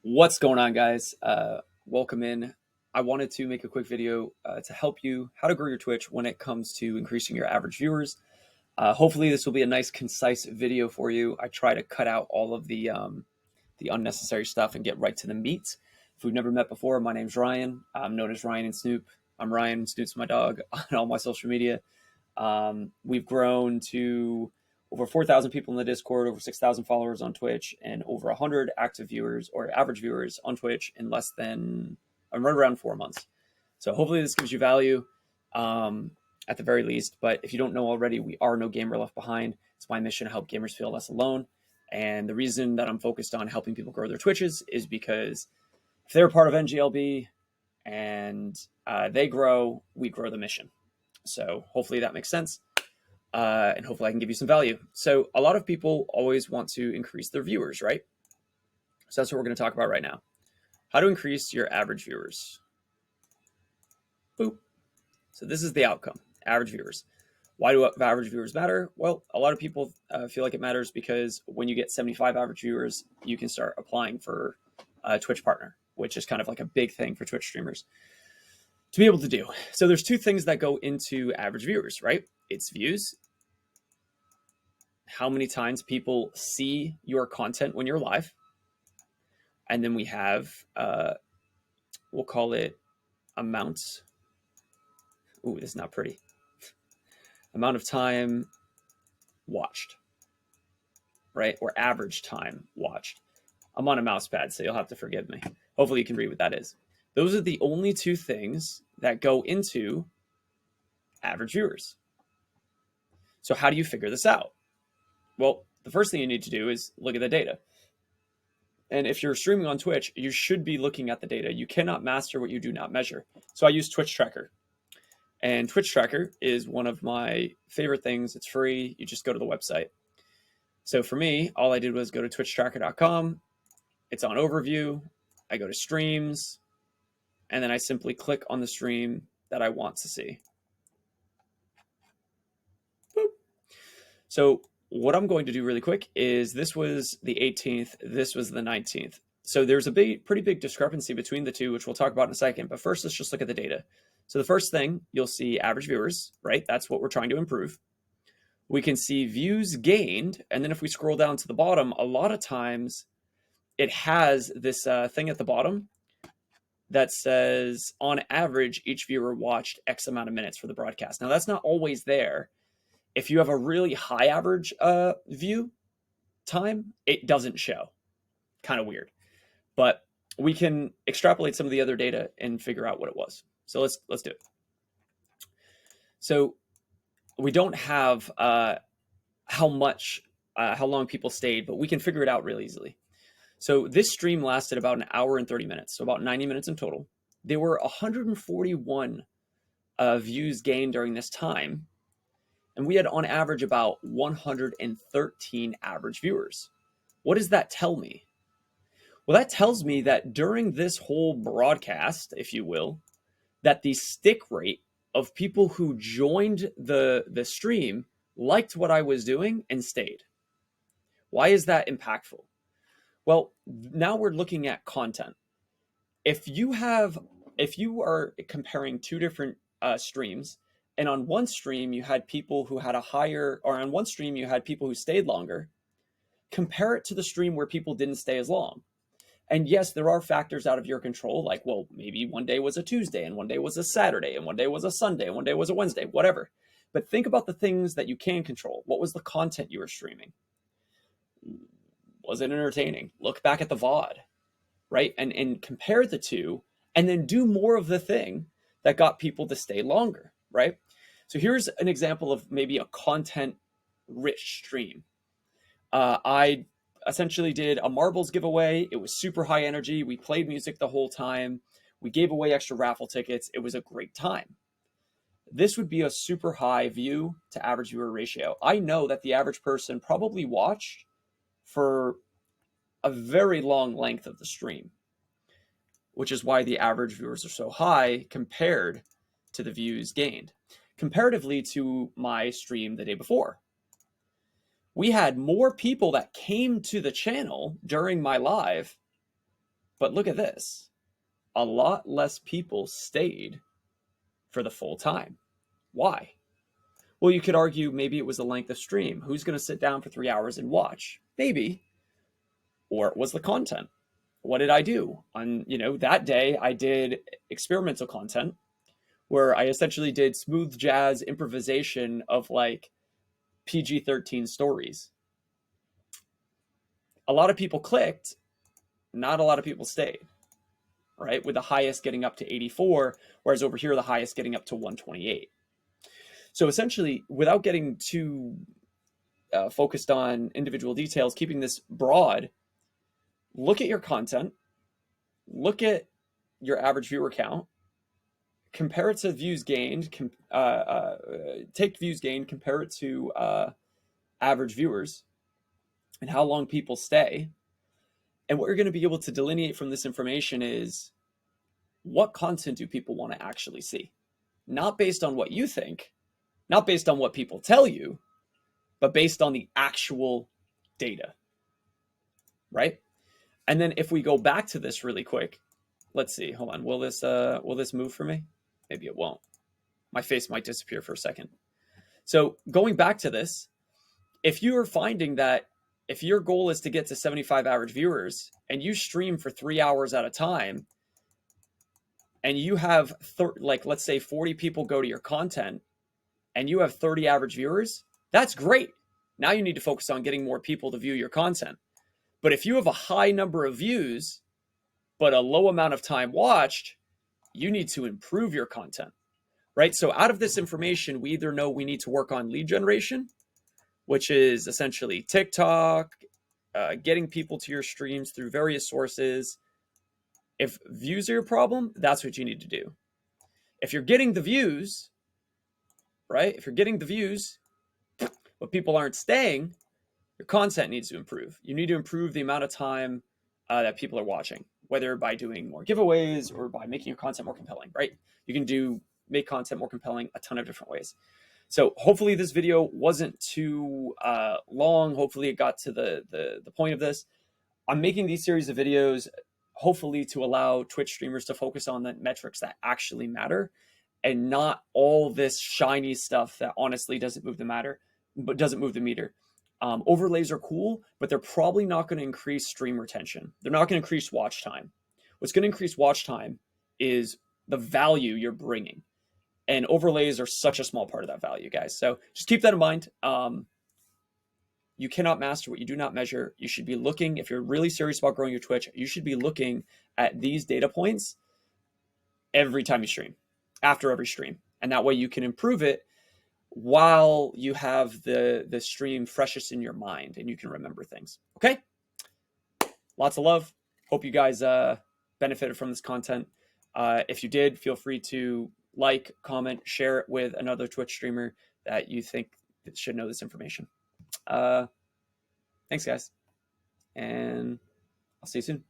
What's going on, guys? Welcome in. I wanted to make a quick video to help you how to grow your Twitch when it comes to increasing your average viewers. Hopefully, this will be a nice, concise video for you. I try to cut out all of the unnecessary stuff and get right to the meat. If we've never met before, my name's Ryan. I'm known as Ryan and Snoop. I'm Ryan. Snoop's my dog on all my social media. We've grown to over 4,000 people in the Discord, over 6,000 followers on Twitch, and over 100 active viewers or average viewers on Twitch in less than, right around 4 months. So hopefully this gives you value at the very least. But if you don't know already, we are No Gamer Left Behind. It's my mission to help gamers feel less alone. And the reason that I'm focused on helping people grow their Twitches is because if they're part of NGLB and they grow, we grow the mission. So hopefully that makes sense. And hopefully I can give you some value. So a lot of people always want to increase their viewers, right? So that's what we're going to talk about right now. How to increase your average viewers. Boop. So this is the outcome, average viewers. Why do average viewers matter? Well, a lot of people feel like it matters because when you get 75 average viewers, you can start applying for a Twitch partner, which is kind of like a big thing for Twitch streamers to be able to do. So there's two things that go into average viewers, right? It's views, how many times people see your content when you're live. And then we have, we'll call it amounts. Ooh, this is not pretty. Amount of time watched, right? Or average time watched. I'm on a mouse pad, so you'll have to forgive me. Hopefully you can read what that is. Those are the only two things that go into average viewers. So how do you figure this out? Well, the first thing you need to do is look at the data. And if you're streaming on Twitch, you should be looking at the data. You cannot master what you do not measure. So I use Twitch Tracker. And Twitch Tracker is one of my favorite things. It's free. You just go to the website. So for me, all I did was go to twitchtracker.com. It's on overview. I go to streams. And then I simply click on the stream that I want to see. Boop. So what I'm going to do really quick is this was the 18th. This was the 19th. So there's a pretty big discrepancy between the two, which we'll talk about in a second. But first, let's just look at the data. So the first thing, you'll see average viewers, right? That's what we're trying to improve. We can see views gained. And then if we scroll down to the bottom, a lot of times it has this thing at the bottom that says, on average, each viewer watched X amount of minutes for the broadcast. Now, that's not always there. If you have a really high average view time, it doesn't show. Kind of weird. But we can extrapolate some of the other data and figure out what it was. So let's do it. So we don't have how long people stayed, but we can figure it out real easily. So this stream lasted about an hour and 30 minutes, so about 90 minutes in total. There were 141 views gained during this time, and we had on average about 113 average viewers. What does that tell me? Well, that tells me that during this whole broadcast, if you will, that the stick rate of people who joined the stream liked what I was doing and stayed. Why is that impactful? Well, now we're looking at content. If you are comparing two different streams, and on one stream you had people who had a higher, or on one stream you had people who stayed longer, compare it to the stream where people didn't stay as long. And yes, there are factors out of your control, like, well, maybe one day was a Tuesday, and one day was a Saturday, and one day was a Sunday, and one day was a Wednesday, whatever. But think about the things that you can control. What was the content you were streaming? Was it entertaining? Look back at the VOD, right? And compare the two, and then do more of the thing that got people to stay longer, right? So here's an example of maybe a content-rich stream. I essentially did a marbles giveaway. It was super high energy. We played music the whole time. We gave away extra raffle tickets. It was a great time. This would be a super high view to average viewer ratio. I know that the average person probably watched for a very long length of the stream, which is why the average viewers are so high compared to the views gained. Comparatively to my stream the day before, we had more people that came to the channel during my live But look at this. A lot less people stayed for the full time. Why? Well, you could argue maybe it was the length of stream. Who's going to sit down for 3 hours and watch? Maybe. Or it was the content. What did I do? On, that day I did experimental content where I essentially did smooth jazz improvisation of like PG-13 stories. A lot of people clicked, not a lot of people stayed, right? With the highest getting up to 84, whereas over here, the highest getting up to 128. So essentially, without getting too focused on individual details, keeping this broad, look at your content, look at your average viewer count, compare it to views gained, take views gained, compare it to average viewers, and how long people stay. And what you're going to be able to delineate from this information is what content do people want to actually see? Not based on what you think, not based on what people tell you, but based on the actual data, right? And then if we go back to this really quick, let's see, hold on. Will this move for me? Maybe it won't. My face might disappear for a second. So going back to this, if you are finding that if your goal is to get to 75 average viewers and you stream for 3 hours at a time and you have let's say 40 people go to your content and you have 30 average viewers, that's great. Now you need to focus on getting more people to view your content. But if you have a high number of views but a low amount of time watched, you need to improve your content, right? So out of this information, we either know we need to work on lead generation, which is essentially TikTok, getting people to your streams through various sources. If views are your problem, that's what you need to do. If you're getting the views, right? If you're getting the views, but people aren't staying, your content needs to improve. You need to improve the amount of time that people are watching, whether by doing more giveaways or by making your content more compelling, right? You can make content more compelling a ton of different ways. So hopefully this video wasn't too long. Hopefully it got to the point of this. I'm making these series of videos hopefully to allow Twitch streamers to focus on the metrics that actually matter and not all this shiny stuff that honestly doesn't move the meter. Overlays are cool, but they're probably not going to increase stream retention. They're not going to increase watch time. What's going to increase watch time is the value you're bringing. And overlays are such a small part of that value, guys. So just keep that in mind. You cannot master what you do not measure. You should be looking, if you're really serious about growing your Twitch, you should be looking at these data points every time you stream, after every stream. And that way you can improve it while you have the stream freshest in your mind and you can remember things. Okay? Lots of love. Hope you guys benefited from this content. If you did, feel free to like, comment, share it with another Twitch streamer that you think that should know this information. Thanks, guys. And I'll see you soon.